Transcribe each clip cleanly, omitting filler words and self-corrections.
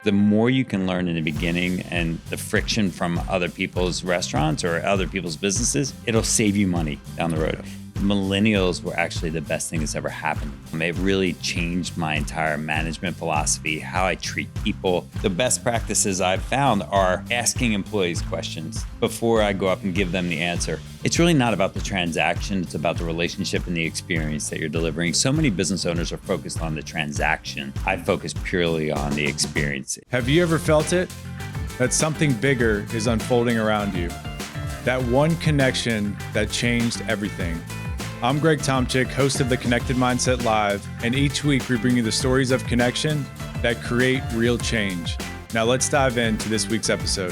The more you can learn in the beginning and the friction from other people's restaurants or other people's businesses, it'll save you money down the road. Millennials were actually the best thing that's ever happened. It really changed my entire management philosophy, how I treat people. The best practices I've found are asking employees questions before I go up and give them the answer. It's really not about the transaction, it's about the relationship and the experience that you're delivering. So many business owners are focused on the transaction. I focus purely on the experience. Have you ever felt it? That something bigger is unfolding around you. That one connection that changed everything. I'm Greg Tomczyk, host of the Connected Mindset Live, and each week we bring you the stories of connection that create real change. Now let's dive into this week's episode.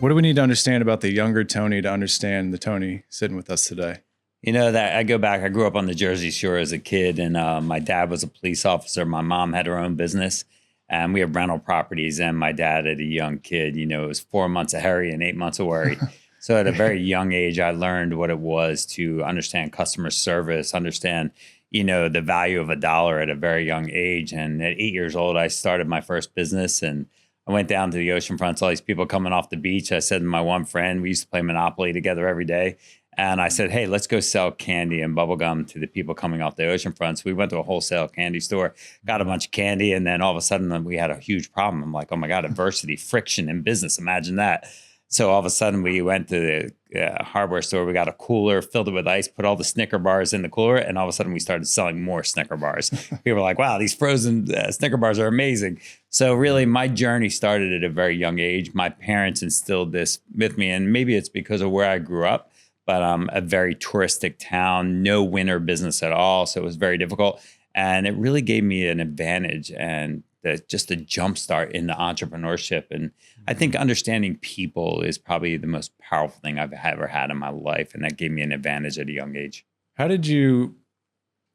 What do we need to understand about the younger Tony to understand the Tony sitting with us today? You know, that I go back, I grew up on the Jersey Shore as a kid, and my dad was a police officer. My mom had her own business, and we have rental properties. And my dad, at a young kid, it was 4 months of hurry and 8 months of worry. So at a very young age, I learned what it was to understand customer service, understand, the value of a dollar at a very young age. And at 8 years old, I started my first business, and I went down to the oceanfront, saw these people coming off the beach. I said to my one friend, we used to play Monopoly together every day. And I said, hey, let's go sell candy and bubble gum to the people coming off the oceanfront. So we went to a wholesale candy store, got a bunch of candy, and then all of a sudden we had a huge problem. I'm like, oh my God, adversity, friction in business. Imagine that. So all of a sudden we went to the hardware store. We got a cooler, filled it with ice, put all the Snicker bars in the cooler. And all of a sudden we started selling more Snicker bars. People were like, wow, these frozen Snicker bars are amazing. So really my journey started at a very young age. My parents instilled this with me, and maybe it's because of where I grew up, but a very touristic town, no winter business at all. So it was very difficult. And it really gave me an advantage and just a jump start into entrepreneurship. And I think understanding people is probably the most powerful thing I've ever had in my life. And that gave me an advantage at a young age. How did you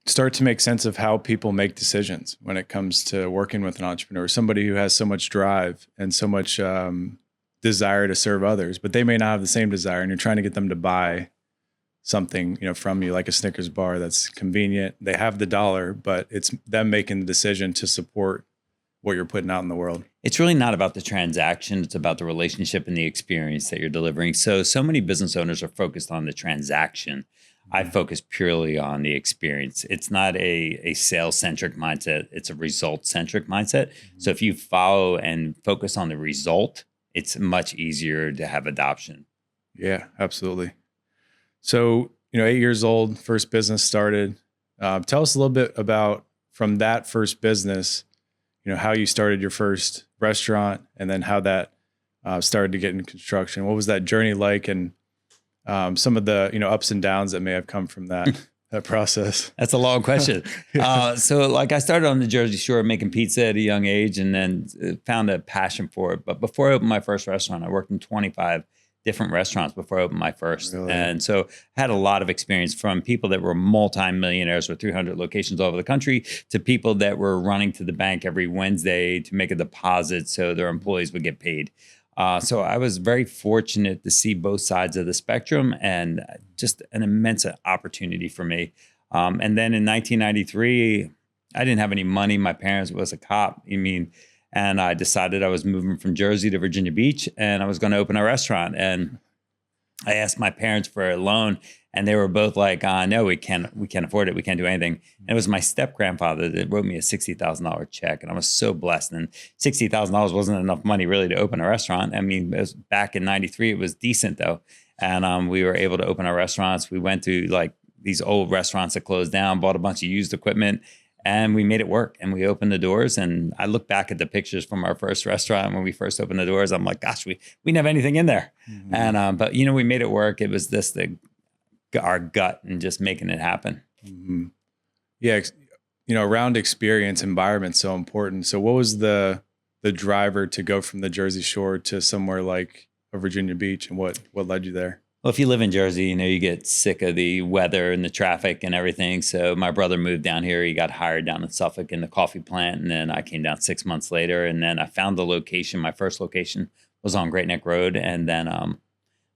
start to make sense of how people make decisions when it comes to working with an entrepreneur, somebody who has so much drive and so much desire to serve others, but they may not have the same desire, and you're trying to get them to buy something, from you, like a Snickers bar that's convenient. They have the dollar, but it's them making the decision to support what you're putting out in the world. It's really not about the transaction. It's about the relationship and the experience that you're delivering. So many business owners are focused on the transaction. I focus purely on the experience. It's not a sales-centric mindset. It's a result-centric mindset. So if you follow and focus on the result, it's much easier to have adoption. Yeah, absolutely. So, 8 years old, first business started. Tell us a little bit about, from that first business, how you started your first restaurant, and then how that started to get into construction. What was that journey like, and some of the ups and downs that may have come from that process? That's a long question. So I started on the Jersey Shore making pizza at a young age, and then found a passion for it. But before I opened my first restaurant, I worked in 25 different restaurants before I opened my first. Really? And so I had a lot of experience, from people that were multimillionaires with 300 locations all over the country to people that were running to the bank every Wednesday to make a deposit so their employees would get paid. So I was very fortunate to see both sides of the spectrum, and just an immense opportunity for me. And then in 1993, I didn't have any money. My parents was a cop. And I decided I was moving from Jersey to Virginia Beach, and I was going to open a restaurant. And I asked my parents for a loan, and they were both like, no, we can't afford it. We can't do anything. And it was my step grandfather that wrote me a $60,000 check. And I was so blessed. And $60,000 wasn't enough money really to open a restaurant. It was back in 93. It was decent though. And we were able to open our restaurants. We went to these old restaurants that closed down, bought a bunch of used equipment, and we made it work, and we opened the doors. And I look back at the pictures from our first restaurant when we first opened the doors. I'm like, gosh, we didn't have anything in there. Mm-hmm. And but we made it work. It was our gut and just making it happen. Mm-hmm. Yeah, around experience, environment so important. So what was the driver to go from the Jersey Shore to somewhere like a Virginia Beach, and what led you there? Well, if you live in Jersey, you get sick of the weather and the traffic and everything. So my brother moved down here. He got hired down in Suffolk in the coffee plant. And then I came down 6 months later. And then I found the location. My first location was on Great Neck Road. And then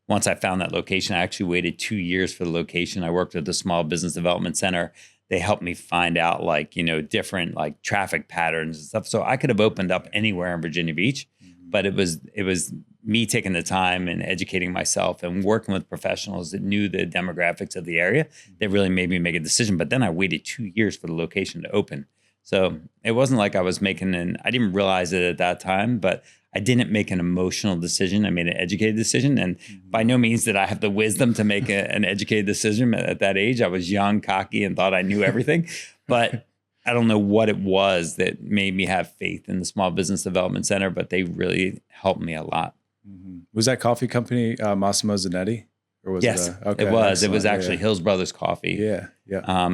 once I found that location, I actually waited 2 years for the location. I worked at the Small Business Development Center they helped me find out like, different like traffic patterns and stuff. So I could have opened up anywhere in Virginia Beach, but it was me taking the time and educating myself and working with professionals that knew the demographics of the area that really made me make a decision. But then I waited 2 years for the location to open. So it wasn't like I was making I didn't realize it at that time, but I didn't make an emotional decision. I made an educated decision. And by no means did I have the wisdom to make an educated decision at that age. I was young, cocky, and thought I knew everything. But I don't know what it was that made me have faith in the Small Business Development Center, but they really helped me a lot. Mm-hmm. Was that coffee company Massimo Zanetti? Or was yes, it okay, it was. excellent. It was actually Hills Brothers Coffee. Yeah.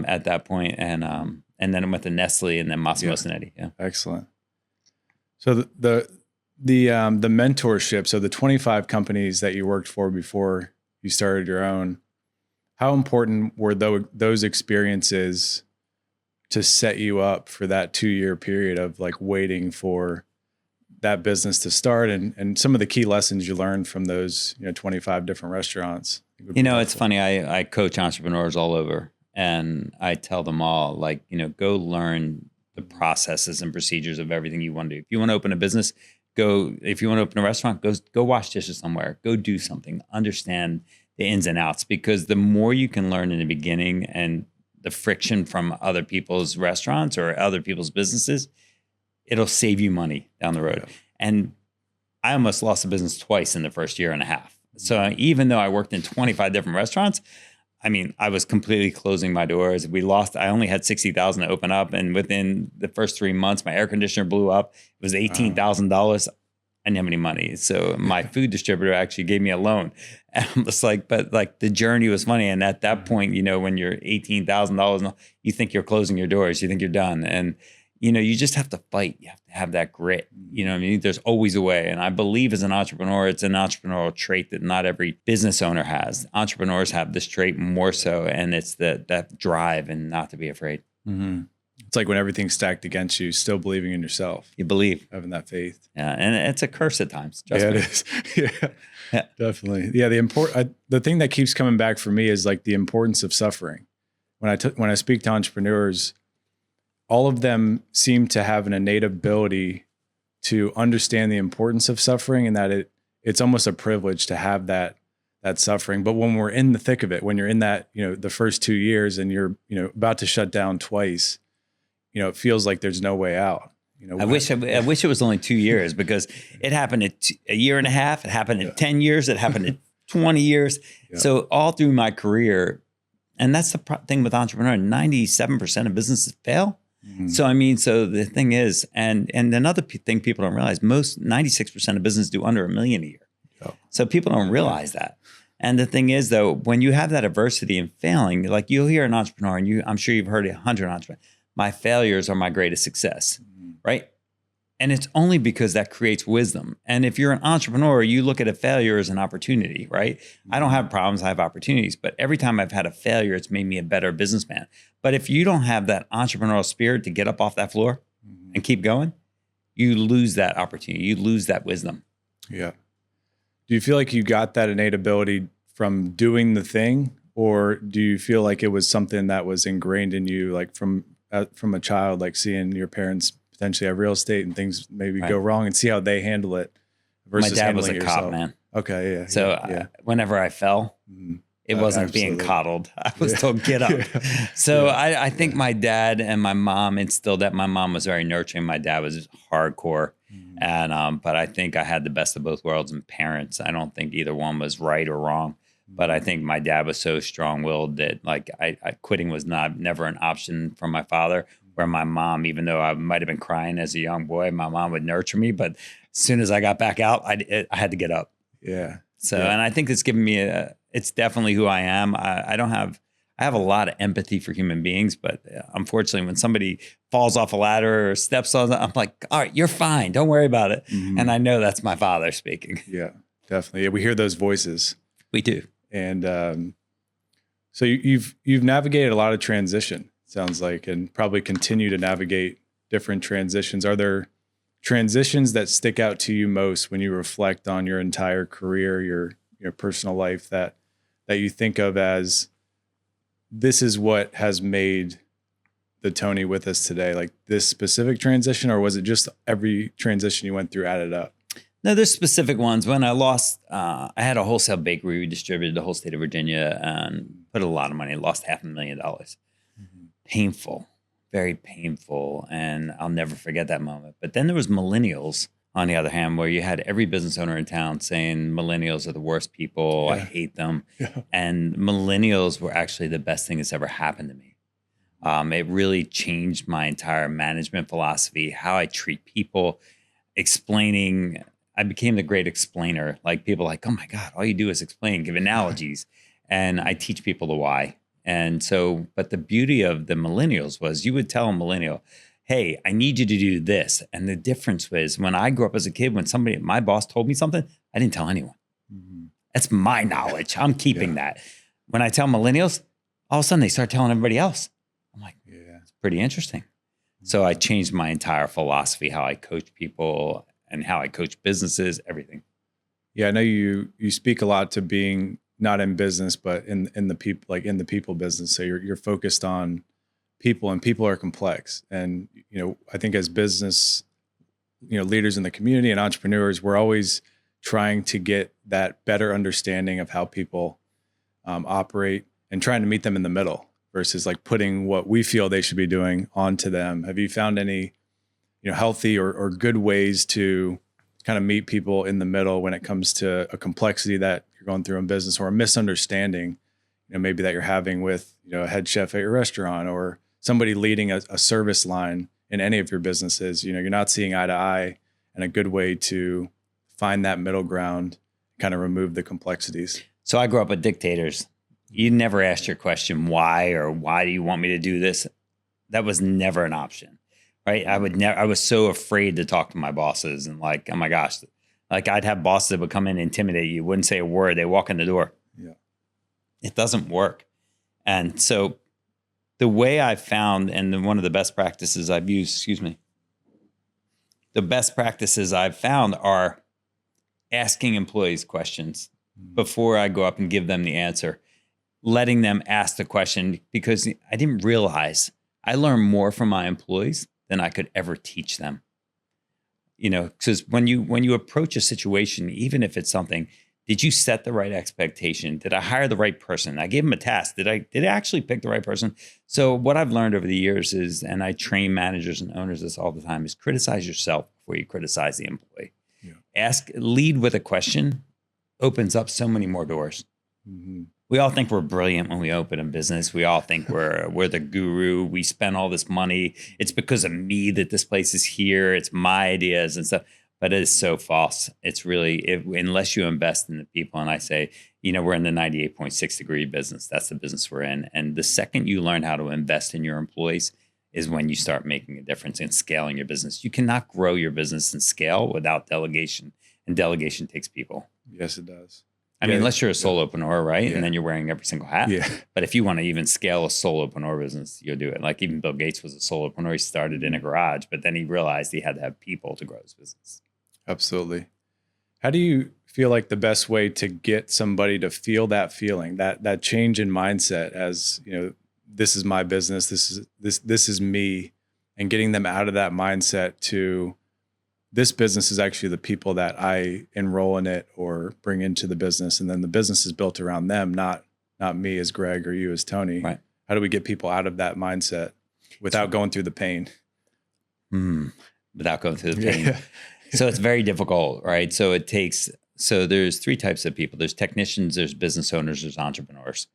At that point, and then I went to Nestle, and then Massimo Zanetti. Yeah, excellent. So the mentorship. So the 25 companies that you worked for before you started your own. How important were those experiences to set you up for that 2-year period of like waiting for that business to start, and some of the key lessons you learned from those 25 different restaurants? It's funny. I coach entrepreneurs all over, and I tell them all, like, go learn the processes and procedures of everything you want to do. If you want to open a business, go. If you want to open a restaurant, go wash dishes somewhere. Go do something. Understand the ins and outs, because the more you can learn in the beginning and the friction from other people's restaurants or other people's businesses, it'll save you money down the road. Yeah. And I almost lost a business twice in the first year and a half. So even though I worked in 25 different restaurants, I mean, I was completely closing my doors. I only had 60,000 to open up. And within the first 3 months, my air conditioner blew up. It was $18,000. I didn't have any money. So my food distributor actually gave me a loan. And I'm just like, but like the journey was funny. And at that point, when you're $18,000, you think you're closing your doors, you think you're done. And, you just have to fight. You have to have that grit. There's always a way. And I believe as an entrepreneur, it's an entrepreneurial trait that not every business owner has. Entrepreneurs have this trait more so. And it's that drive and not to be afraid. Mm-hmm. It's like when everything's stacked against you, still believing in yourself. You believe. Having that faith. Yeah. And it's a curse at times. It is. Yeah, definitely. Yeah. The thing that keeps coming back for me is like the importance of suffering. When I speak to entrepreneurs, all of them seem to have an innate ability to understand the importance of suffering, and that it's almost a privilege to have that suffering. But when we're in the thick of it, when you're in that, the first 2 years and you're, about to shut down twice, it feels like there's no way out. I wish it was only 2 years, because it happened at a year and a half. It happened in 10 years. It happened in 20 years. Yeah. So all through my career, and that's the thing with entrepreneur, 97% of businesses fail. Mm-hmm. So the thing is, and another thing people don't realize, 96% of business do under $1 million a year. Oh. So people don't realize that. And the thing is, though, when you have that adversity and failing, like you'll hear an entrepreneur, and I'm sure you've heard 100 entrepreneurs, my failures are my greatest success, right? And it's only because that creates wisdom. And if you're an entrepreneur, you look at a failure as an opportunity, right? I don't have problems, I have opportunities. But every time I've had a failure, it's made me a better businessman. But if you don't have that entrepreneurial spirit to get up off that floor and keep going, you lose that opportunity. You lose that wisdom. Yeah. Do you feel like you got that innate ability from doing the thing? Or do you feel like it was something that was ingrained in you, like from a child, like seeing your parents potentially have real estate and things maybe go wrong and see how they handle it versus my dad was a yourself? Cop, man. Okay, yeah. So whenever I fell, it wasn't being coddled. I was told, get up. So I think my dad and my mom instilled that. My mom was very nurturing. My dad was hardcore. And but I think I had the best of both worlds in parents. I don't think either one was right or wrong. But I think my dad was so strong-willed that like I quitting was never an option from my father. Where my mom, even though I might have been crying as a young boy, my mom would nurture me. But as soon as I got back out, I had to get up. Yeah. So, and I think it's given me it's definitely who I am. I have a lot of empathy for human beings, but unfortunately, when somebody falls off a ladder or steps on it, I'm like, all right, you're fine. Don't worry about it. Mm-hmm. And I know that's my father speaking. Yeah, definitely. Yeah, we hear those voices. We do. And so you've navigated a lot of transition, sounds like, and probably continue to navigate different transitions. Are there transitions that stick out to you most when you reflect on your entire career, your personal life, that you think of as this is what has made the Tony with us today? Like this specific transition, or was it just every transition you went through added up? No, there's specific ones. When I lost, I had a wholesale bakery. We distributed the whole state of Virginia and put a lot of money, lost $500,000. Mm-hmm. Painful, very painful. And I'll never forget that moment. But then there was millennials, on the other hand, where you had every business owner in town saying millennials are the worst people. Yeah. I hate them. Yeah. And millennials were actually the best thing that's ever happened to me. It really changed my entire management philosophy, how I treat people, explaining. I became the great explainer. Like people like, oh my God, all you do is explain, give analogies. And I teach people the why. And so, but the beauty of the millennials was you would tell a millennial, hey, I need you to do this. And the difference was when I grew up as a kid, when my boss told me something, I didn't tell anyone. Mm-hmm. That's my knowledge. I'm keeping that. When I tell millennials, all of a sudden they start telling everybody else. I'm like, it's pretty interesting. Mm-hmm. So I changed my entire philosophy, how I coach people and how I coach businesses, everything. Yeah, I know you speak a lot to being not in business, but in the people, like in the people business. So you're focused on people, and people are complex. And I think as business, leaders in the community and entrepreneurs, we're always trying to get that better understanding of how people operate and trying to meet them in the middle versus like putting what we feel they should be doing onto them. Have you found any healthy or good ways to kind of meet people in the middle when it comes to a complexity that you're going through in business, or a misunderstanding, maybe that you're having with, a head chef at your restaurant, or somebody leading a service line in any of your businesses? You're not seeing eye to eye, and a good way to find that middle ground, kind of remove the complexities. So I grew up with dictators. You never asked your question, why, or why do you want me to do this? That was never an option. Right. I was so afraid to talk to my bosses, and like, oh my gosh, like I'd have bosses that would come in and intimidate you, wouldn't say a word. They walk in the door. Yeah. It doesn't work. And so the way I found, and one of the best practices I've used, the best practices I've found are asking employees questions before I go up and give them the answer, letting them ask the question, because I didn't realize I learned more from my employees than I could ever teach them. Because when you approach a situation, even if it's something, did you set the right expectation? Did I hire the right person? I gave them a task. Did I actually pick the right person? So what I've learned over the years is, and I train managers and owners this all the time, is criticize yourself before you criticize the employee. Yeah. Lead with a question, opens up so many more doors. Mm-hmm. We all think we're brilliant when we open a business. We all think we're the guru. We spend all this money. It's because of me that this place is here. It's my ideas and stuff. But it is so false. It's really, unless you invest in the people. And I say, we're in the 98.6 degree business. That's the business we're in. And the second you learn how to invest in your employees is when you start making a difference in scaling your business. You cannot grow your business and scale without delegation. And delegation takes people. Yes, it does. I mean, unless you're a solopreneur, right? Yeah. And then you're wearing every single hat. Yeah. But if you want to even scale a solopreneur business, you'll do it. Like even Bill Gates was a solopreneur. He started in a garage, but then he realized he had to have people to grow his business. Absolutely. How do you feel like the best way to get somebody to feel that feeling, that change in mindset as, this is my business, this is me, and getting them out of that mindset to, this business is actually the people that I enroll in it or bring into the business. And then the business is built around them, not me as Greg or you as Tony. Right. How do we get people out of that mindset without going through the pain? Without going through the pain. Yeah. So it's very difficult, right? So there's three types of people. There's technicians, there's business owners, there's entrepreneurs.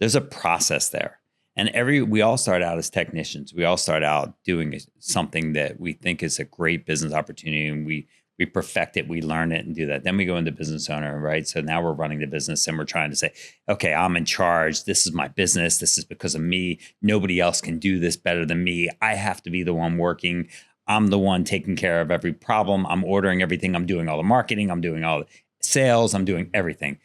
There's a process there. And we all start out as technicians. We all start out doing something that we think is a great business opportunity, and we perfect it, we learn it and do that. Then we go into business owner, right? So now we're running the business and we're trying to say, okay, I'm in charge. This is my business. This is because of me. Nobody else can do this better than me. I have to be the one working. I'm the one taking care of every problem. I'm ordering everything. I'm doing all the marketing. I'm doing all the sales. I'm doing everything.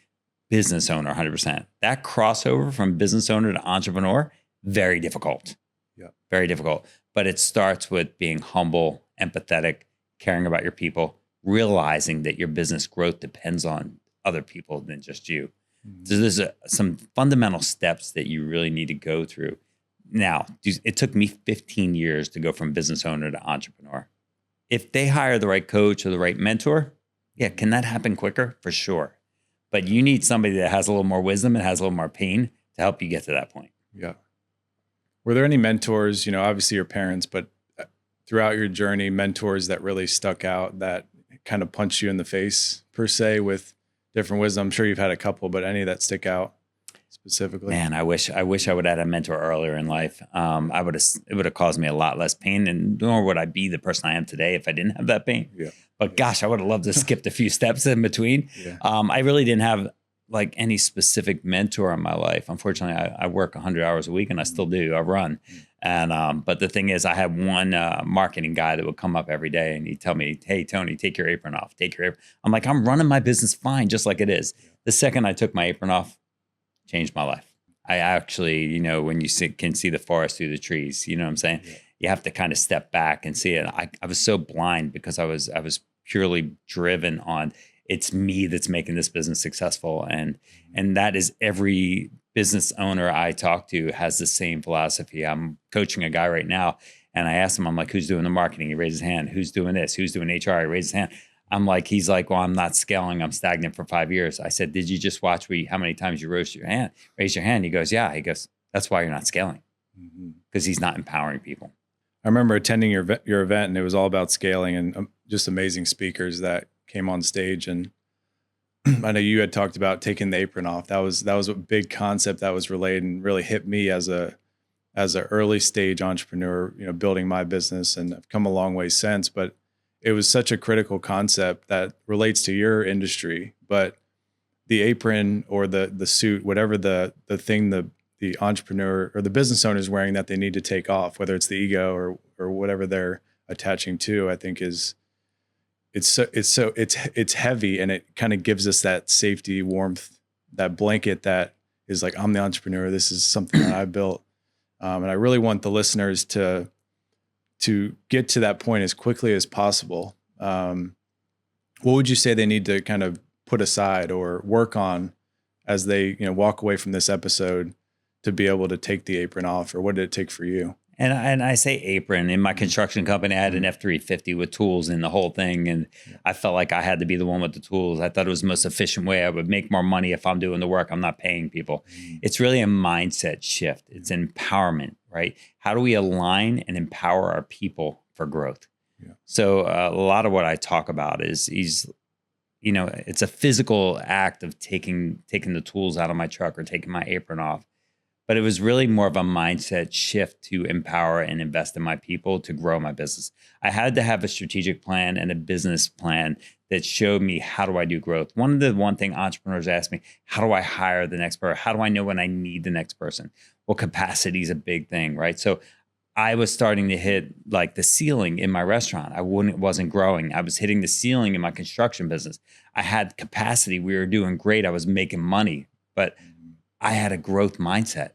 Business owner, 100%. That crossover from business owner to entrepreneur, very difficult. Yeah, very difficult. But it starts with being humble, empathetic, caring about your people, realizing that your business growth depends on other people than just you. Mm-hmm. So there's some fundamental steps that you really need to go through. Now, it took me 15 years to go from business owner to entrepreneur. If they hire the right coach or the right mentor, yeah, can that happen quicker? For sure. But you need somebody that has a little more wisdom and has a little more pain to help you get to that point. Yeah. Were there any mentors, obviously your parents, but throughout your journey, mentors that really stuck out that kind of punched you in the face per se with different wisdom? I'm sure you've had a couple, but any that stick out specifically? Man, I wish I would have had a mentor earlier in life. It would have caused me a lot less pain, and nor would I be the person I am today if I didn't have that pain. Yeah. But gosh, I would have loved to skip a few steps in between. Yeah. I really didn't have like any specific mentor in my life. Unfortunately, I work 100 hours a week, and I still do. I run. And but the thing is, I had one marketing guy that would come up every day and he'd tell me, "Hey, Tony, take your apron off. Take your apron." I'm like, I'm running my business fine, just like it is. The second I took my apron off, changed my life. I actually, when you can see the forest through the trees, you know what I'm saying? Yeah. You have to kind of step back and see it. I was so blind because I was purely driven on it's me that's making this business successful. And that is every business owner I talk to has the same philosophy. I'm coaching a guy right now and I asked him, I'm like, who's doing the marketing? He raised his hand. Who's doing this? Who's doing HR? He raised his hand. He's like, well, I'm not scaling. I'm stagnant for 5 years. I said, did you just watch how many times you raise your hand? He goes, yeah. He goes, that's why you're not scaling, because he's not empowering people. I remember attending your event and it was all about scaling and just amazing speakers that came on stage. And I know you had talked about taking the apron off. That was a big concept that was relayed and really hit me as a early stage entrepreneur, building my business, and I've come a long way since, but it was such a critical concept that relates to your industry. But the apron or the suit, whatever the thing the entrepreneur or the business owner is wearing that they need to take off, whether it's the ego or whatever they're attaching to, I think it's heavy, and it kind of gives us that safety, warmth, that blanket that is like, I'm the entrepreneur. This is something that I built. And I really want the listeners to get to that point as quickly as possible. What would you say they need to kind of put aside or work on as they, walk away from this episode to be able to take the apron off? Or what did it take for you? And I say apron. In my construction company, I had an F-350 with tools in the whole thing. And I felt like I had to be the one with the tools. I thought it was the most efficient way. I would make more money if I'm doing the work. I'm not paying people. It's really a mindset shift. It's empowerment, right? How do we align and empower our people for growth? Yeah. So a lot of what I talk about is it's a physical act of taking the tools out of my truck or taking my apron off. But it was really more of a mindset shift to empower and invest in my people to grow my business. I had to have a strategic plan and a business plan that showed me, how do I do growth? One thing entrepreneurs ask me, how do I hire the next person? How do I know when I need the next person? Well, capacity is a big thing, right? So I was starting to hit like the ceiling in my restaurant. Wasn't growing. I was hitting the ceiling in my construction business. I had capacity. We were doing great. I was making money, but I had a growth mindset.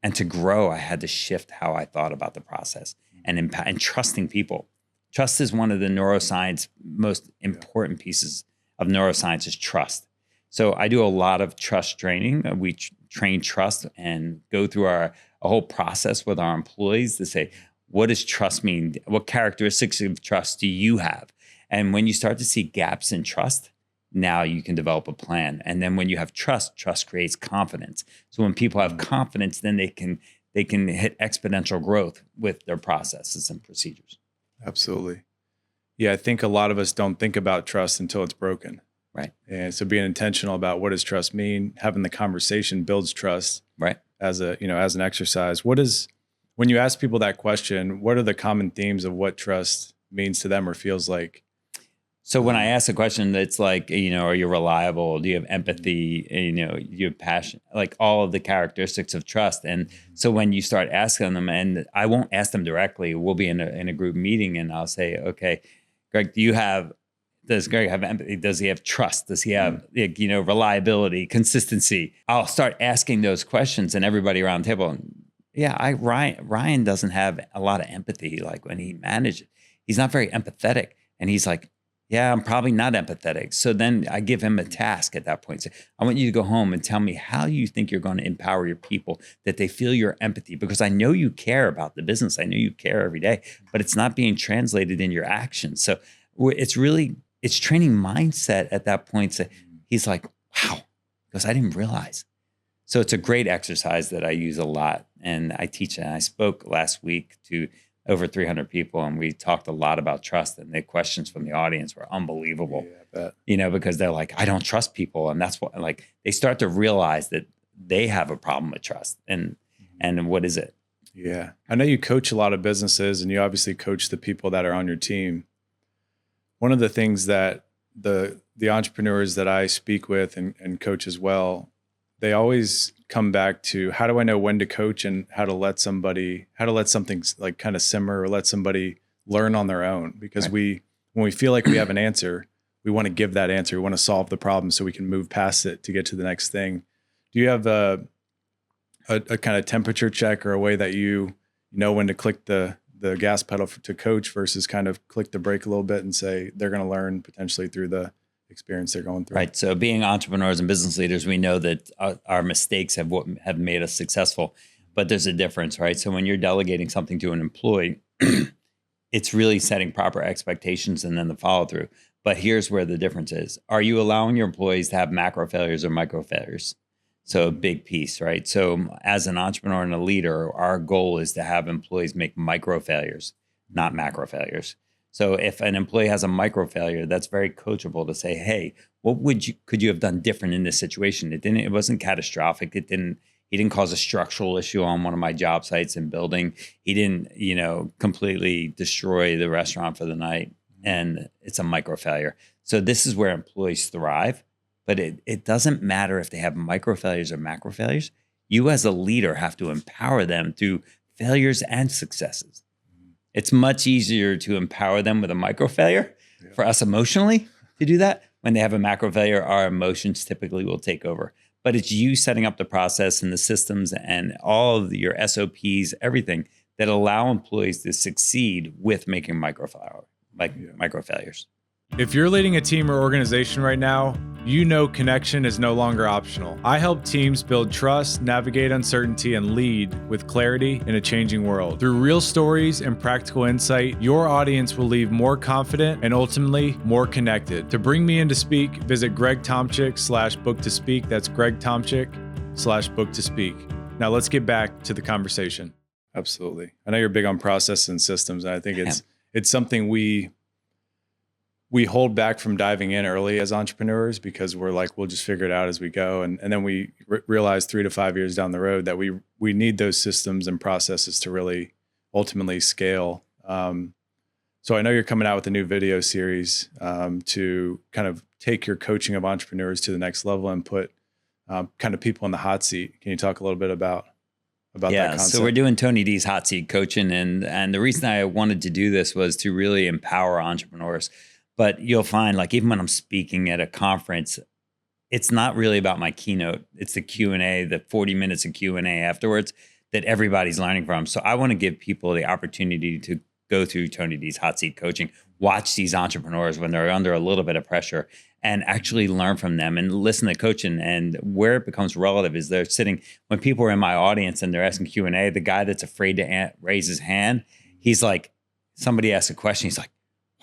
And to grow, I had to shift how I thought about the process and trusting people. Trust is one of the neuroscience most important pieces of neuroscience is trust. So I do a lot of trust training. We train trust and go through a whole process with our employees to say, what does trust mean? What characteristics of trust do you have? And when you start to see gaps in trust, now you can develop a plan. And then when you have trust creates confidence. So when people have confidence, then they can hit exponential growth with their processes and procedures. Absolutely. Yeah, I think a lot of us don't think about trust until it's broken. Right. And so being intentional about what does trust mean, having the conversation builds trust. Right. As an exercise. When you ask people that question, what are the common themes of what trust means to them or feels like? So when I ask a question that's like, are you reliable? Do you have empathy? Do you have passion? Like all of the characteristics of trust. And so when you start asking them, and I won't ask them directly, we'll be in a group meeting and I'll say, okay, Greg, does Greg have empathy? Does he have trust? Does he have, reliability, consistency? I'll start asking those questions and everybody around the table. Ryan doesn't have a lot of empathy. Like when he manages, he's not very empathetic. And he's like, Yeah, I'm probably not empathetic. So then I give him a task at that point. Say, I want you to go home and tell me how you think you're going to empower your people, that they feel your empathy, because I know you care about the business. I know you care every day, but it's not being translated in your actions. So it's training mindset at that point. So he's like, wow, because I didn't realize. So it's a great exercise that I use a lot. And I teach it. And I spoke last week to over 300 people, and we talked a lot about trust, and the questions from the audience were unbelievable, Yeah, I bet. because they're like, I don't trust people. And that's what, like, they start to realize that they have a problem with trust. And what is it? Yeah. I know you coach a lot of businesses, and you obviously coach the people that are on your team. One of the things that the entrepreneurs that I speak with and coach as well, they always come back to, how do I know when to coach and how to let something like kind of simmer, or let somebody learn on their own? Because when we feel like we have an answer, we want to give that answer. We want to solve the problem so we can move past it to get to the next thing. Do you have a kind of temperature check, or a way that you know when to click the gas pedal to coach versus kind of click the brake a little bit and say they're going to learn potentially through the experience they're going through? Right. So being entrepreneurs and business leaders, we know that our mistakes have made us successful, but there's a difference, right? So when you're delegating something to an employee, it's really setting proper expectations and then the follow through. But here's where the difference is. Are you allowing your employees to have macro failures or micro failures? So a big piece, right? So as an entrepreneur and a leader, our goal is to have employees make micro failures, not macro failures. So if an employee has a micro failure, that's very coachable to say, hey, what could you have done different in this situation? It wasn't catastrophic. He didn't cause a structural issue on one of my job sites and building. He didn't, completely destroy the restaurant for the night. And it's a micro failure. So this is where employees thrive, but it doesn't matter if they have micro failures or macro failures. You as a leader have to empower them through failures and successes. It's much easier to empower them with a micro failure for us emotionally to do that. When they have a macro failure, our emotions typically will take over. But it's you setting up the process and the systems and all of your SOPs, everything that allow employees to succeed with making micro failures. If you're leading a team or organization right now, you know connection is no longer optional. I help teams build trust, navigate uncertainty, and lead with clarity in a changing world. Through real stories and practical insight, your audience will leave more confident and ultimately more connected. To bring me in to speak, visit Greg Tomczyk/book to speak. That's Greg Tomczyk/book to speak. Now let's get back to the conversation. Absolutely. I know you're big on process and systems, and I think it's something we hold back from diving in early as entrepreneurs, because we're like, we'll just figure it out as we go. And then we realize 3 to 5 years down the road that we need those systems and processes to really ultimately scale. So I know you're coming out with a new video series to kind of take your coaching of entrepreneurs to the next level and put kind of people in the hot seat. Can you talk a little bit about that concept? So we're doing Tony D's hot seat coaching. And the reason I wanted to do this was to really empower entrepreneurs. But you'll find, like, even when I'm speaking at a conference, it's not really about my keynote. It's the Q&A, the 40 minutes of Q&A afterwards that everybody's learning from. So I want to give people the opportunity to go through Tony D's hot seat coaching, watch these entrepreneurs when they're under a little bit of pressure, and actually learn from them and listen to coaching. And where it becomes relative is they're sitting, when people are in my audience and they're asking Q&A, the guy that's afraid to raise his hand, he's like, somebody asks a question, he's like,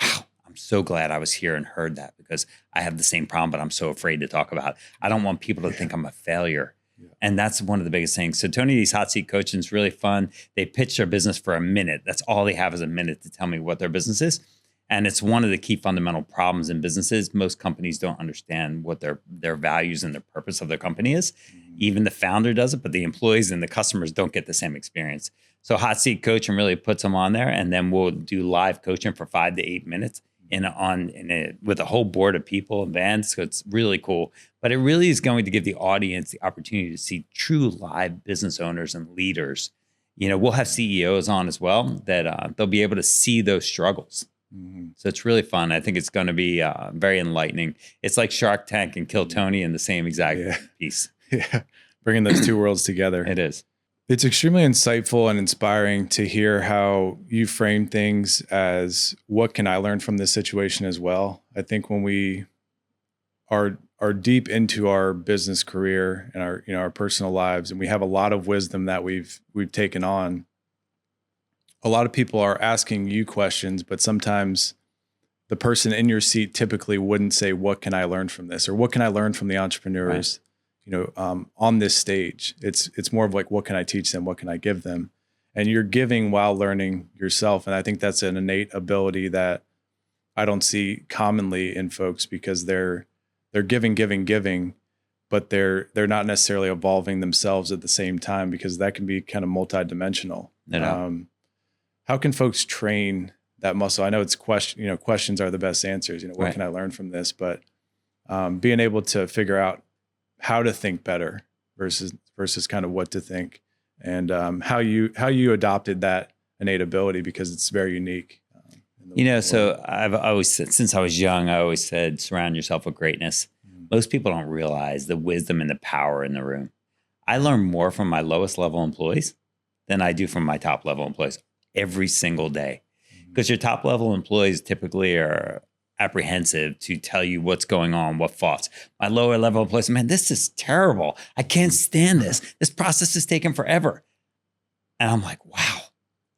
wow, I'm so glad I was here and heard that, because I have the same problem, but I'm so afraid to talk about it. I don't want people to think I'm a failure. Yeah. And that's one of the biggest things. So Tony D's hot seat coaching is really fun. They pitch their business for a minute. That's all they have is a minute to tell me what their business is. And it's one of the key fundamental problems in businesses. Most companies don't understand what their values and their purpose of their company is. Mm-hmm. Even the founder does it, but the employees and the customers don't get the same experience. So hot seat coaching really puts them on there. And then we'll do live coaching for 5 to 8 minutes with a whole board of people and bands. So it's really cool. But it really is going to give the audience the opportunity to see true live business owners and leaders. We'll have CEOs on as well that they'll be able to see those struggles. Mm-hmm. So it's really fun. I think it's going to be very enlightening. It's like Shark Tank and Kill Tony in the same exact piece. Yeah. Bringing those two worlds together. It is. It's extremely insightful and inspiring to hear how you frame things as what can I learn from this situation as well. I think when we are deep into our business career and our, our personal lives, and we have a lot of wisdom that we've taken on, a lot of people are asking you questions, but sometimes the person in your seat typically wouldn't say, what can I learn from this? Or what can I learn from the entrepreneurs, on this stage? It's more of like, what can I teach them? What can I give them? And you're giving while learning yourself. And I think that's an innate ability that I don't see commonly in folks, because they're giving, but they're not necessarily evolving themselves at the same time, because that can be kind of multidimensional. How can folks train that muscle? I know it's questions are the best answers. What can I learn from this? But being able to figure out how to think better versus kind of what to think, and how you adopted that innate ability, because it's very unique. So I've always said, since I was young, I always said, surround yourself with greatness. Most people don't realize the wisdom and the power in the room. I learn more from my lowest level employees than I do from my top level employees every single day. Because your top level employees typically are apprehensive to tell you what's going on, what thoughts. My lower level employees, man, this is terrible. I can't stand this. This process is taking forever. And I'm like, wow,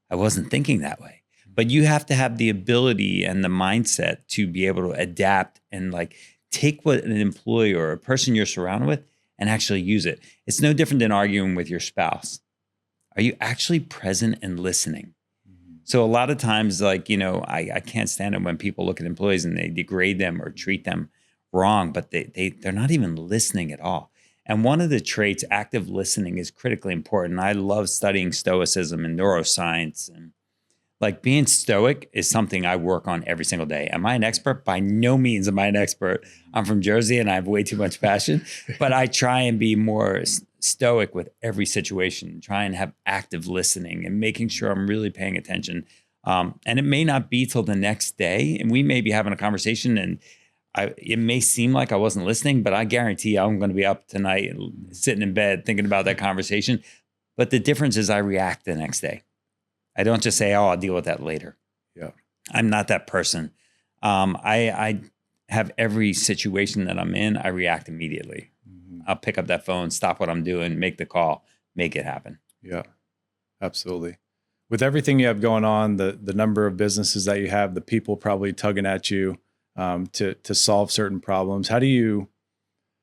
I wasn't thinking that way. But you have to have the ability and the mindset to be able to adapt and like take what an employee or a person you're surrounded with and actually use it. It's no different than arguing with your spouse. Are you actually present and listening? So a lot of times, like, I can't stand it when people look at employees and they degrade them or treat them wrong, but they're not even listening at all. And one of the traits, active listening, is critically important. I love studying stoicism and neuroscience, and like being stoic is something I work on every single day. Am I an expert? By no means am I an expert. I'm from Jersey and I have way too much passion, but I try and be more stoic with every situation, try and have active listening and making sure I'm really paying attention. And it may not be till the next day, and we may be having a conversation and it may seem like I wasn't listening, but I guarantee I'm going to be up tonight sitting in bed thinking about that conversation. But the difference is I react the next day. I don't just say, oh, I'll deal with that later. Yeah, I'm not that person. I have every situation that I'm in, I react immediately. I'll pick up that phone, stop what I'm doing, make the call, make it happen. Yeah, absolutely. With everything you have going on, the number of businesses that you have, the people probably tugging at you to solve certain problems. How do you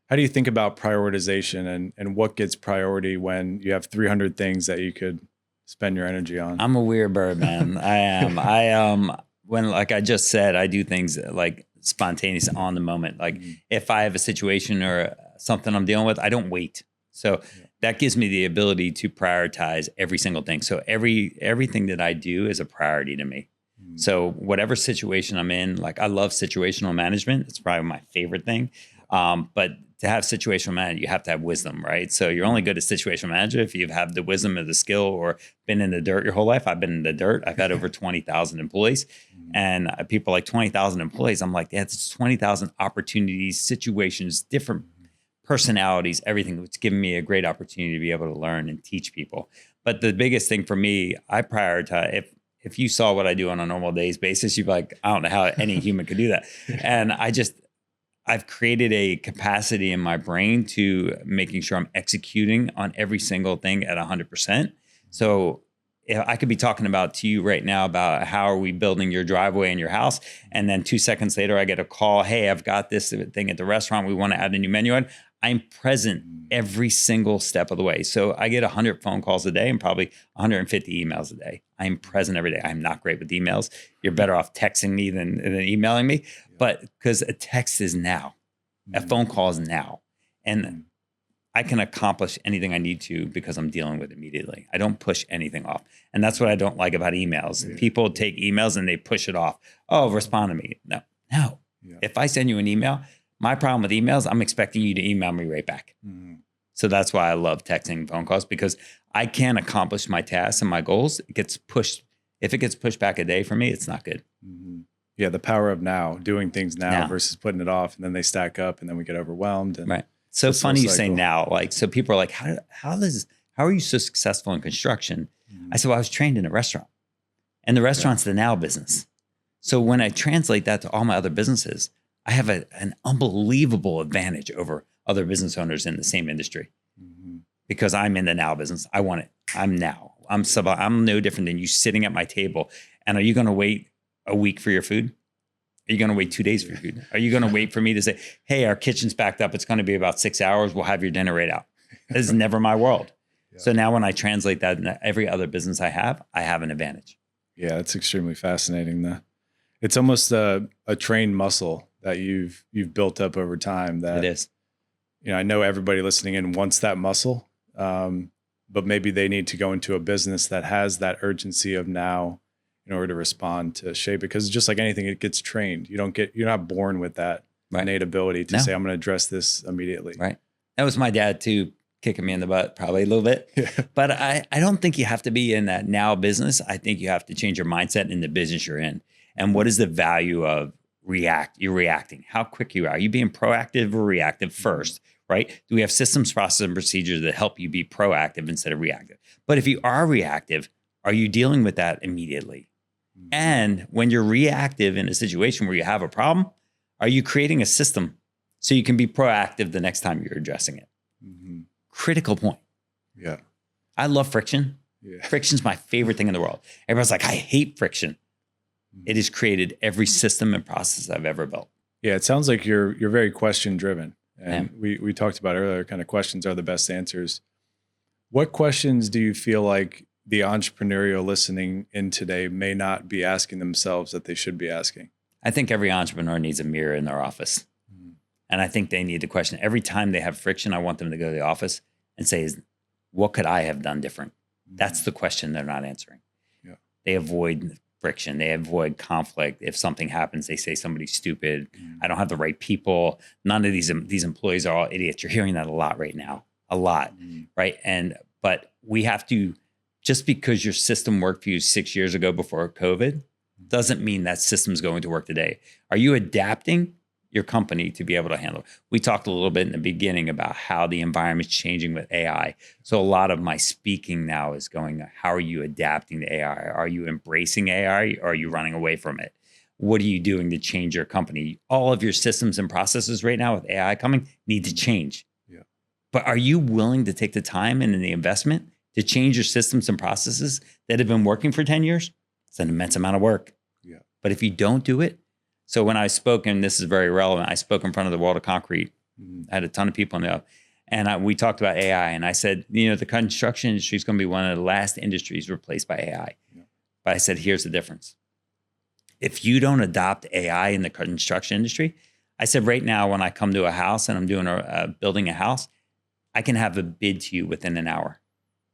think about prioritization and what gets priority when you have 300 things that you could spend your energy on? I'm a weird bird, man. I am. When, like I just said, I do things like spontaneous on the moment. Like if I have a situation or something I'm dealing with, I don't wait. So that gives me the ability to prioritize every single thing. So everything that I do is a priority to me. So whatever situation I'm in, like I love situational management. It's probably my favorite thing. But to have situational management, you have to have wisdom, right? So you're only good at situational management if you have the wisdom or the skill or been in the dirt your whole life. I've been in the dirt. I've had over 20,000 employees, and people like 20,000 employees. I'm like, yeah, it's 20,000 opportunities, situations, different personalities, everything. It's given me a great opportunity to be able to learn and teach people. But the biggest thing for me, I prioritize. If you saw what I do on a normal days basis, you'd be like, I don't know how any human could do that. And I've created a capacity in my brain to making sure I'm executing on every single thing at 100%. So if I could be talking about to you right now about how are we building your driveway in your house, and then 2 seconds later I get a call, hey, I've got this thing at the restaurant, we want to add a new menu on. I'm present every single step of the way. So I get 100 phone calls a day and probably 150 emails a day. I'm present every day. I'm not great with emails. You're better off texting me than emailing me. But because a text is now, a phone call is now. And I can accomplish anything I need to because I'm dealing with it immediately. I don't push anything off. And that's what I don't like about emails. Yeah. People take emails and they push it off. Oh, respond to me. No. Yeah. If I send you an email, my problem with emails, I'm expecting you to email me right back. So that's why I love texting and phone calls, because I can't accomplish my tasks and my goals. It gets pushed. If it gets pushed back a day for me, it's not good. Yeah, the power of now, doing things now versus putting it off, and then they stack up, and then we get overwhelmed. And right. So funny you say now. Like, so people are like, how how are you so successful in construction? I said, well, I was trained in a restaurant, and the restaurant's the now business. So when I translate that to all my other businesses, I have an unbelievable advantage over other business owners in the same industry because I'm in the now business. I want it. I'm now. I'm no different than you sitting at my table. And are you going to wait a week for your food? Are you going to wait 2 days for your food? Are you going to wait for me to say, hey, our kitchen's backed up. It's going to be about 6 hours. We'll have your dinner right out. This is never my world. So now when I translate that into every other business I have an advantage. Yeah, it's extremely fascinating. It's almost a trained muscle that you've built up over time. That it is. I know everybody listening in wants that muscle, but maybe they need to go into a business that has that urgency of now in order to respond to shape it. Because just like anything, it gets trained. You're not born with that innate ability to say, I'm going to address this immediately. Right. That was my dad too, kicking me in the butt probably a little bit. Yeah. But I don't think you have to be in that now business. I think you have to change your mindset in the business you're in. And what is the value of you're reacting? How quick you are. Are you being proactive or reactive first, right? Do we have systems, processes, and procedures that help you be proactive instead of reactive? But if you are reactive, are you dealing with that immediately? And when you're reactive in a situation where you have a problem, are you creating a system so you can be proactive the next time you're addressing it? Mm-hmm. Critical point. Yeah. I love friction. Yeah. Friction's my favorite thing in the world. Everyone's like, I hate friction. It has created every system and process I've ever built. Yeah, it sounds like you're very question driven. And we talked about earlier, kind of questions are the best answers. What questions do you feel like the entrepreneurial listening in today may not be asking themselves that they should be asking? I think every entrepreneur needs a mirror in their office. And I think they need to question every time they have friction. I want them to go to the office and say, what could I have done different? That's the question they're not answering. Yeah. They avoid friction. They avoid conflict. If something happens, they say somebody's stupid. I don't have the right people. None of these employees are all idiots. You're hearing that a lot right now, a lot, right? But we have to, just because your system worked for you 6 years ago before COVID, doesn't mean that system's going to work today. Are you adapting your company to be able to handle it? We talked a little bit in the beginning about how the environment's changing with AI. So a lot of my speaking now is going, how are you adapting to AI? Are you embracing AI or are you running away from it? What are you doing to change your company? All of your systems and processes right now with AI coming need to change. Yeah. But are you willing to take the time and the investment to change your systems and processes that have been working for 10 years? It's an immense amount of work. Yeah. But if you don't do it, so when I spoke, and this is very relevant, I spoke in front of the World of Concrete. I had a ton of people in there. And we talked about AI. And I said, the construction industry is going to be one of the last industries replaced by AI. Yeah. But I said, here's the difference. If you don't adopt AI in the construction industry, I said, right now, when I come to a house and I'm doing building a house, I can have a bid to you within an hour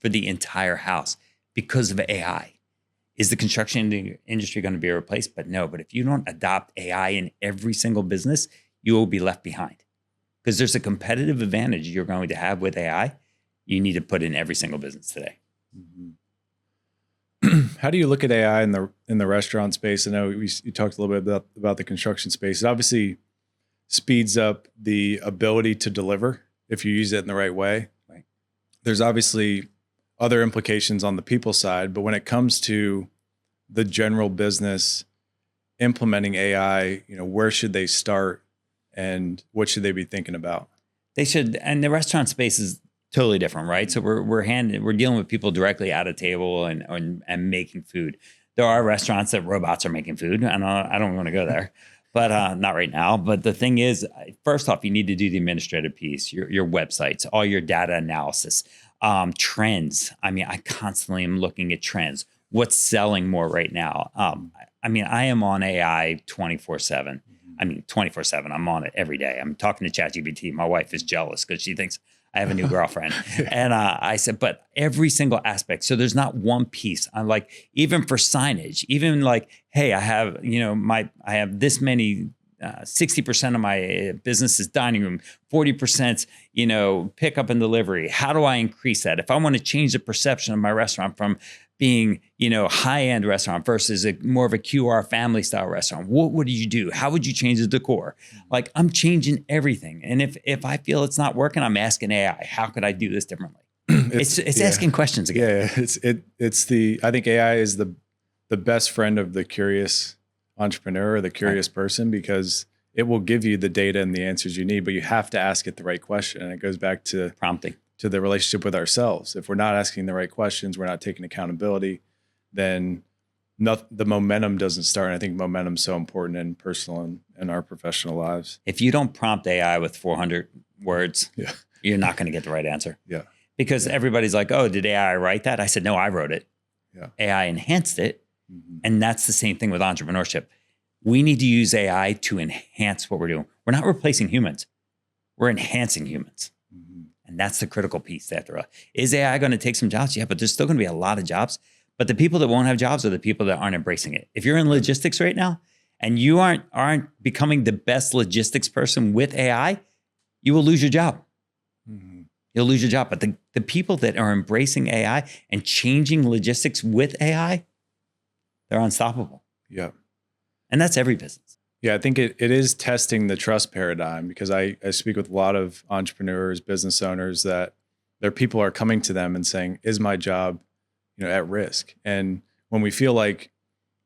for the entire house because of AI. Is the construction industry going to be replaced? But no. But if you don't adopt AI in every single business, you will be left behind. Because there's a competitive advantage you're going to have with AI. You need to put in every single business today. Mm-hmm. How do you look at AI in the restaurant space? I know you talked a little bit about the construction space. It obviously speeds up the ability to deliver if you use it in the right way. Right. There's obviously other implications on the people side, but when it comes to the general business implementing AI, where should they start and what should they be thinking about? They should, and the restaurant space is totally different, right? So we're dealing with people directly at a table and making food. There are restaurants that robots are making food, and I don't want to go there, but not right now. But the thing is, first off, you need to do the administrative piece, your websites, all your data analysis. Trends. I constantly am looking at trends. What's selling more right now? I am on AI 24/7. 24/7. I'm on it every day. I'm talking to ChatGPT. My wife is jealous because she thinks I have a new girlfriend. And I said, but every single aspect. So there's not one piece. I'm like, even for signage, even like, hey, I have, I have this many 60% of my business is dining room, 40%, pickup and delivery. How do I increase that? If I want to change the perception of my restaurant from being, high-end restaurant versus more of a QR family style restaurant, what would you do? How would you change the decor? Like, I'm changing everything. And if I feel it's not working, I'm asking AI, how could I do this differently? It's asking questions again. Yeah, I think AI is the best friend of the curious entrepreneur or the curious person, because it will give you the data and the answers you need, but you have to ask it the right question. And it goes back to Prompting, to the relationship with ourselves. If we're not asking the right questions, we're not taking accountability, then the momentum doesn't start. And I think momentum's so important in personal and our professional lives. if you don't prompt AI with 400 words, Yeah. you're not going to get the right answer. Yeah. Because everybody's like, oh, did AI write that? I said, no, I wrote it. Yeah. AI enhanced it. Mm-hmm. And that's the same thing with entrepreneurship. We need to use AI to enhance what we're doing. We're not replacing humans. We're enhancing humans. Mm-hmm. And that's the critical piece there. Is AI going to take some jobs? Yeah, but there's still going to be a lot of jobs. But the people that won't have jobs are the people that aren't embracing it. If you're in logistics right now and you aren't becoming the best logistics person with AI, you will lose your job. Mm-hmm. You'll lose your job. But the people that are embracing AI and changing logistics with AI, they're unstoppable. Yeah. And that's every business. Yeah, I think it is testing the trust paradigm, because I speak with a lot of entrepreneurs, business owners, that their people are coming to them and saying, is my job, at risk? And when we feel like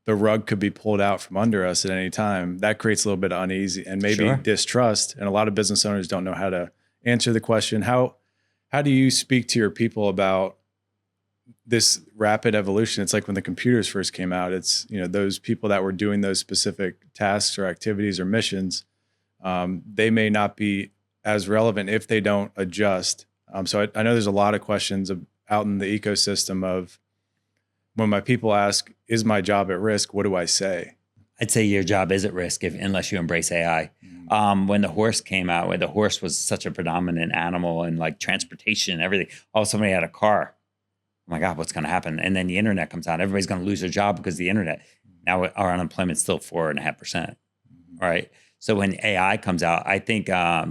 the rug could be pulled out from under us at any time, that creates a little bit of uneasy and maybe distrust. And a lot of business owners don't know how to answer the question. How do you speak to your people about this rapid evolution? It's like when the computers first came out, it's, those people that were doing those specific tasks or activities or missions, they may not be as relevant if they don't adjust. So I know there's a lot of questions out in the ecosystem of, when my people ask, is my job at risk? What do I say? I'd say your job is at risk unless you embrace AI. When the horse came out, when the horse was such a predominant animal in like transportation and everything, all of a sudden somebody had a car. Oh my God, what's going to happen? And then the internet comes out. Everybody's going to lose their job because of the internet. Now our unemployment's still 4.5%. Right. So when AI comes out, I think I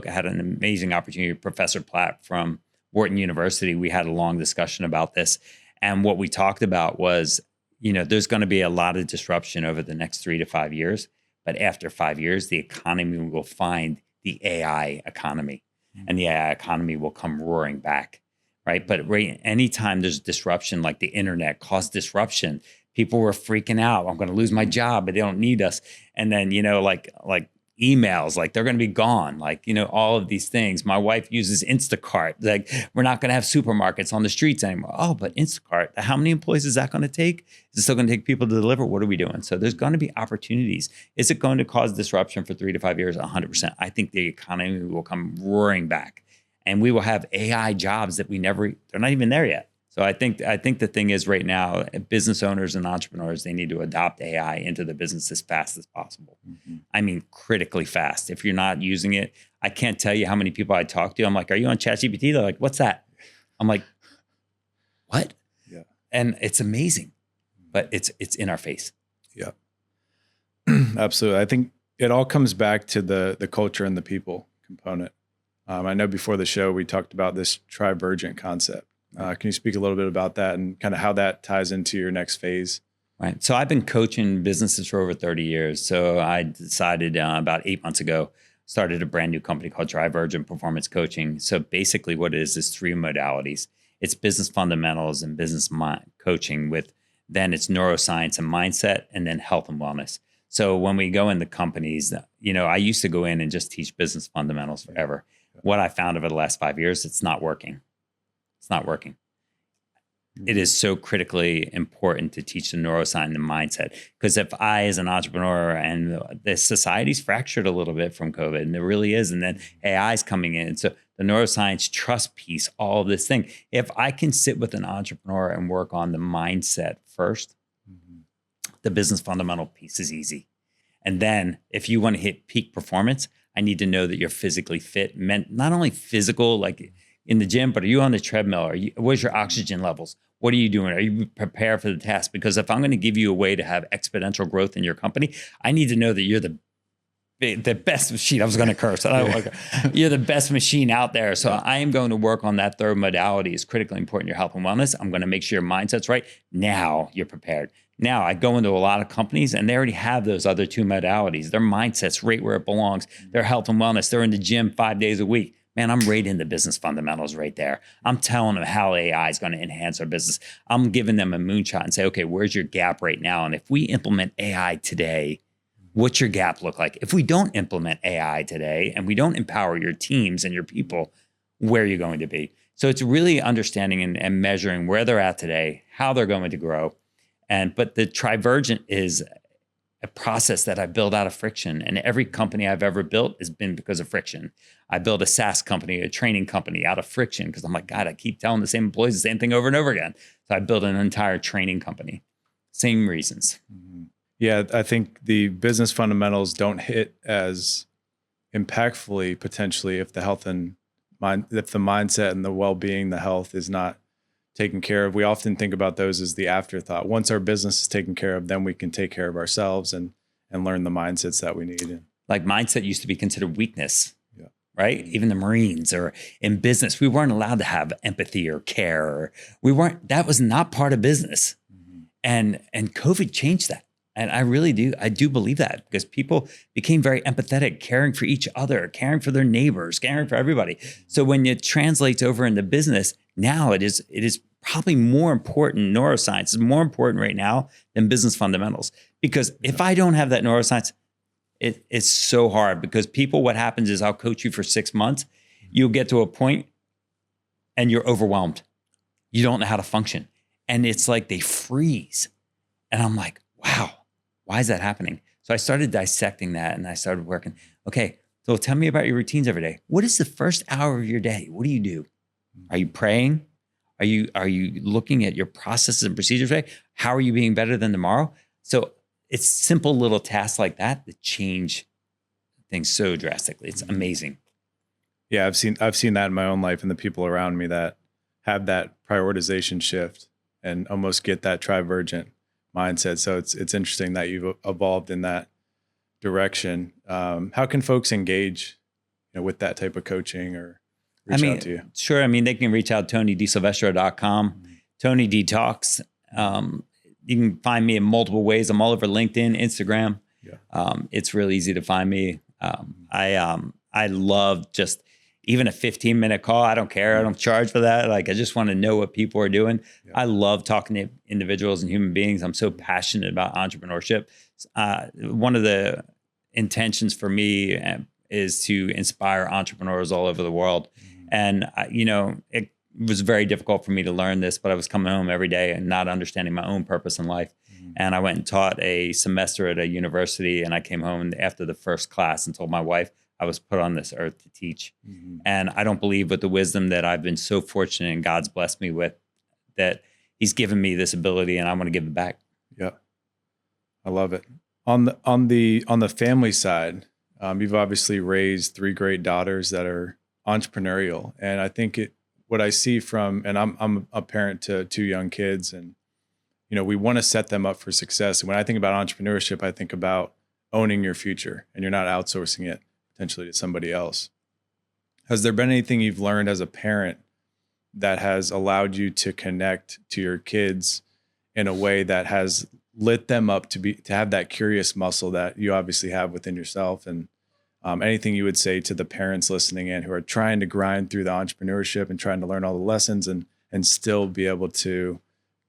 had an amazing opportunity with Professor Platt from Wharton University. We had a long discussion about this. And what we talked about was, there's going to be a lot of disruption over the next 3 to 5 years. But after 5 years, the economy will find the AI economy, and the AI economy will come roaring back. Right. But anytime there's disruption, like the internet caused disruption, people were freaking out. I'm going to lose my job, but they don't need us. And then, like emails, like they're going to be gone. Like, all of these things. My wife uses Instacart. Like, we're not going to have supermarkets on the streets anymore. Oh, but Instacart, how many employees is that going to take? Is it still going to take people to deliver? What are we doing? So there's going to be opportunities. Is it going to cause disruption for 3 to 5 years? 100%. I think the economy will come roaring back, and we will have AI jobs that they're not even there yet. So I think the thing is right now, business owners and entrepreneurs, they need to adopt AI into the business as fast as possible. Mm-hmm. I mean, critically fast. If you're not using it, I can't tell you how many people I talk to. I'm like, are you on ChatGPT? They're like, what's that? I'm like, what? Yeah. And it's amazing, but it's in our face. Yeah, absolutely. I think it all comes back to the culture and the people component. I know before the show, we talked about this trivergent concept. Can you speak a little bit about that and kind of how that ties into your next phase? Right. So I've been coaching businesses for over 30 years. So I decided about 8 months ago, started a brand new company called Trivergent Performance Coaching. So basically what it is 3 modalities. It's business fundamentals and business coaching then it's neuroscience and mindset, and then health and wellness. So when we go into companies, I used to go in and just teach business fundamentals forever. What I found over the last 5 years, it's not working. It's not working. It is so critically important to teach the neuroscience and mindset, because if I, as an entrepreneur, and the society's fractured a little bit from COVID, and it really is, and then AI is coming in. So the neuroscience trust piece, all of this thing, if I can sit with an entrepreneur and work on the mindset first, the business fundamental piece is easy. And then if you want to hit peak performance, I need to know that you're physically fit, not only physical, like in the gym, but are you on the treadmill? Where's your oxygen levels? What are you doing? Are you prepared for the task? Because if I'm going to give you a way to have exponential growth in your company, I need to know that you're the best machine. I was going to curse. You're the best machine out there. So I am going to work on that third modality. Is critically important, your health and wellness. I'm going to make sure your mindset's right. Now you're prepared. Now I go into a lot of companies and they already have those other 2 modalities. Their mindset's right where it belongs. Their health and wellness, they're in the gym 5 days a week. man, I'm right into business fundamentals right there. I'm telling them how AI is going to enhance our business. I'm giving them a moonshot and say, okay, where's your gap right now? And if we implement AI today, what's your gap look like? If we don't implement AI today and we don't empower your teams and your people, where are you going to be? So it's really understanding and measuring where they're at today, how they're going to grow. But the Trivergent is a process that I build out of friction. And every company I've ever built has been because of friction. I built a SaaS company, a training company out of friction because I'm like, God, I keep telling the same employees the same thing over and over again. So I built an entire training company. Same reasons. Yeah, I think the business fundamentals don't hit as impactfully potentially if the mindset and the well-being, the health is not taken care of. We often think about those as the afterthought. Once our business is taken care of, then we can take care of ourselves and learn the mindsets that we need. Like mindset used to be considered weakness, right? Even the Marines or in business, we weren't allowed to have empathy or care. That was not part of business. And COVID changed that. And I do believe that because people became very empathetic, caring for each other, caring for their neighbors, caring for everybody. So when it translates over into business, now it is probably more important. Neuroscience is more important right now than business fundamentals. Because if I don't have that neuroscience, it's so hard because what happens is I'll coach you for 6 months. You'll get to a point and you're overwhelmed. You don't know how to function. And it's like they freeze. And I'm like, wow. Why is that happening? So I started dissecting that and I started working. Okay, so tell me about your routines every day. What is the first hour of your day? What do you do? Are you praying? Are you looking at your processes and procedures today? How are you being better than tomorrow? So it's simple little tasks like that change things so drastically. It's amazing. Yeah, I've seen that in my own life and the people around me that have that prioritization shift and almost get that Trivergent mindset. So it's interesting that you've evolved in that direction. How can folks engage, with that type of coaching or reach out to you? Sure. They can reach out TonyDiSilvestro.com, Tony D Talks. You can find me in multiple ways. I'm all over LinkedIn, Instagram. Yeah. It's really easy to find me. I love just even a 15-minute call. I don't care. I don't charge for that. I just want to know what people are doing. Yeah. I love talking to individuals and human beings. I'm so passionate about entrepreneurship. One of the intentions for me is to inspire entrepreneurs all over the world. And, it was very difficult for me to learn this, but I was coming home every day and not understanding my own purpose in life. And I went and taught a semester at a university, and I came home after the first class and told my wife, I was put on this earth to teach. And I don't believe with the wisdom that I've been so fortunate and God's blessed me with, that he's given me this ability and I want to give it back. Yeah. I love it. On the family side, you've obviously raised 3 great daughters that are entrepreneurial. And I think what I see and I'm a parent to 2 young kids, and, we want to set them up for success. And when I think about entrepreneurship, I think about owning your future and you're not outsourcing it potentially to somebody else. Has there been anything you've learned as a parent that has allowed you to connect to your kids in a way that has lit them up to have that curious muscle that you obviously have within yourself? And anything you would say to the parents listening in who are trying to grind through the entrepreneurship and trying to learn all the lessons and still be able to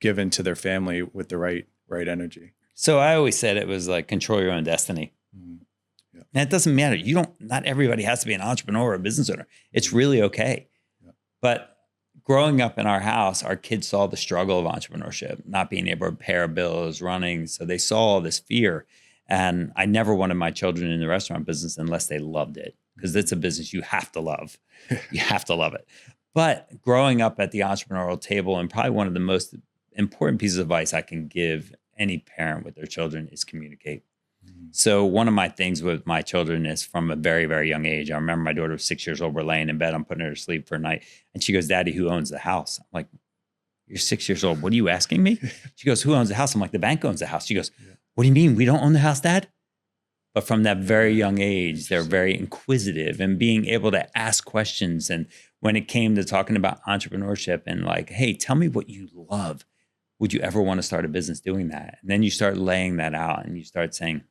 give into their family with the right energy? So I always said it was like control your own destiny. Yeah. And it doesn't matter. Not everybody has to be an entrepreneur or a business owner. It's really okay. Yeah. But growing up in our house, our kids saw the struggle of entrepreneurship, not being able to pay our bills, running. So they saw all this fear. And I never wanted my children in the restaurant business unless they loved it, because it's a business you have to love. You have to love it. But growing up at the entrepreneurial table, and probably one of the most important pieces of advice I can give any parent with their children is communicate. So one of my things with my children is from a very, very young age. I remember my daughter was 6 years old. We're laying in bed. I'm putting her to sleep for a night. And she goes, Daddy, who owns the house? I'm like, you're 6 years old. What are you asking me? She goes, who owns the house? I'm like, the bank owns the house. She goes, what do you mean? We don't own the house, Dad? But from that very young age, they're very inquisitive and being able to ask questions. And when it came to talking about entrepreneurship and like, hey, tell me what you love. Would you ever want to start a business doing that? And then you start laying that out and you start saying,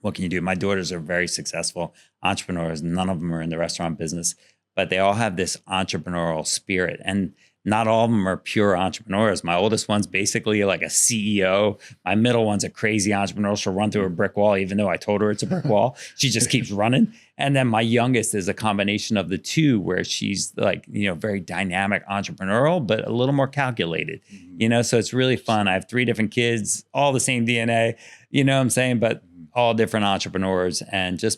what can you do? My daughters are very successful entrepreneurs. None of them are in the restaurant business, but they all have this entrepreneurial spirit. And not all of them are pure entrepreneurs. My oldest one's basically like a CEO. My middle one's a crazy entrepreneur. She'll run through a brick wall, even though I told her it's a brick wall. She just keeps running. And then my youngest is a combination of the two, where she's like, very dynamic entrepreneurial, but a little more calculated, so it's really fun. I have 3 different kids, all the same DNA, you know what I'm saying? But all different entrepreneurs,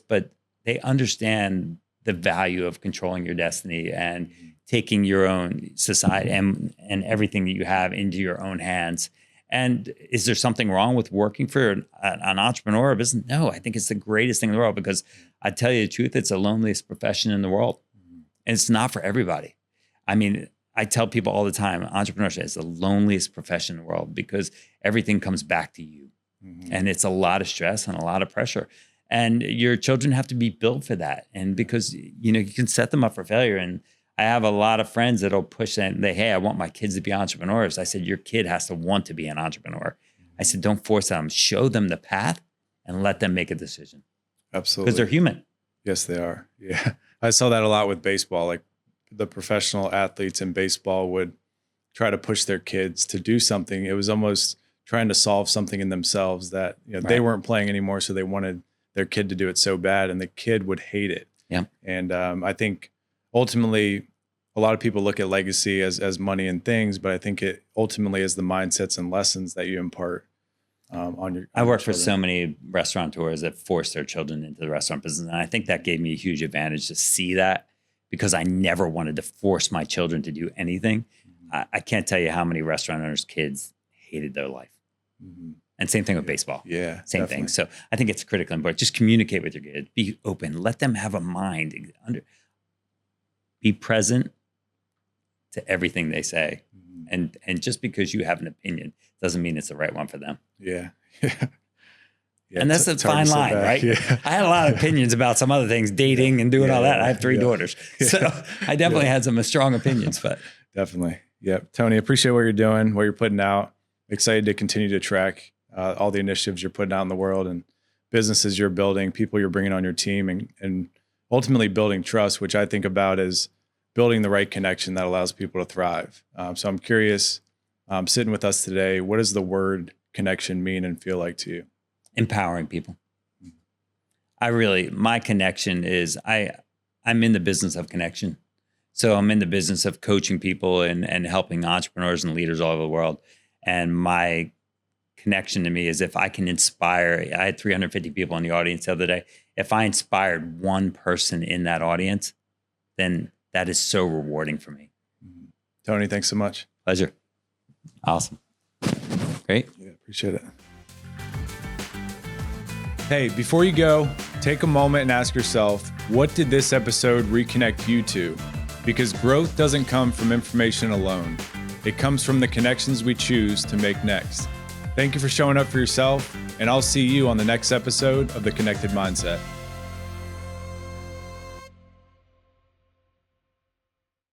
but they understand the value of controlling your destiny and taking your own society and everything that you have into your own hands. And is there something wrong with working for an entrepreneur business? No, I think it's the greatest thing in the world, because I tell you the truth, it's the loneliest profession in the world. And it's not for everybody. I mean, I tell people all the time, entrepreneurship is the loneliest profession in the world, because everything comes back to you. And it's a lot of stress and a lot of pressure. And your children have to be built for that. And because, you can set them up for failure. And I have a lot of friends that'll push that. Hey, I want my kids to be entrepreneurs. I said, your kid has to want to be an entrepreneur. I said, don't force them. Show them the path and let them make a decision. Absolutely. Because they're human. Yes, they are. Yeah. I saw that a lot with baseball. Like the professional athletes in baseball would try to push their kids to do something. It was almost trying to solve something in themselves that they weren't playing anymore. So they wanted their kid to do it so bad, and the kid would hate it. Yeah. And I think ultimately a lot of people look at legacy as money and things, but I think it ultimately is the mindsets and lessons that you impart on your. I work for so many restaurateurs that force their children into the restaurant business. And I think that gave me a huge advantage to see that, because I never wanted to force my children to do anything. I can't tell you how many restaurateurs' kids hated their life. And same thing with baseball. Yeah. Same thing. So I think it's critically important. Just communicate with your kids. Be open. Let them have a mind. Be present to everything they say. And just because you have an opinion doesn't mean it's the right one for them. Yeah. And that's a fine line, right? Yeah. I had a lot of opinions about some other things, dating and doing all that. I have 3 daughters. So I definitely had some strong opinions, but. Definitely. Yeah. Tony, appreciate what you're doing, what you're putting out. Excited to continue to track all the initiatives you're putting out in the world and businesses you're building, people you're bringing on your team, and ultimately building trust, which I think about as building the right connection that allows people to thrive. So I'm curious, sitting with us today, what does the word connection mean and feel like to you? Empowering people. My connection is I'm in the business of connection. So I'm in the business of coaching people and helping entrepreneurs and leaders all over the world. And my connection to me is if I can inspire, I had 350 people in the audience the other day. If I inspired one person in that audience, then that is so rewarding for me. Tony, thanks so much. Pleasure. Awesome. Great. Yeah, appreciate it. Hey, before you go, take a moment and ask yourself, what did this episode reconnect you to? Because growth doesn't come from information alone. It comes from the connections we choose to make next. Thank you for showing up for yourself, and I'll see you on the next episode of The Connected Mindset.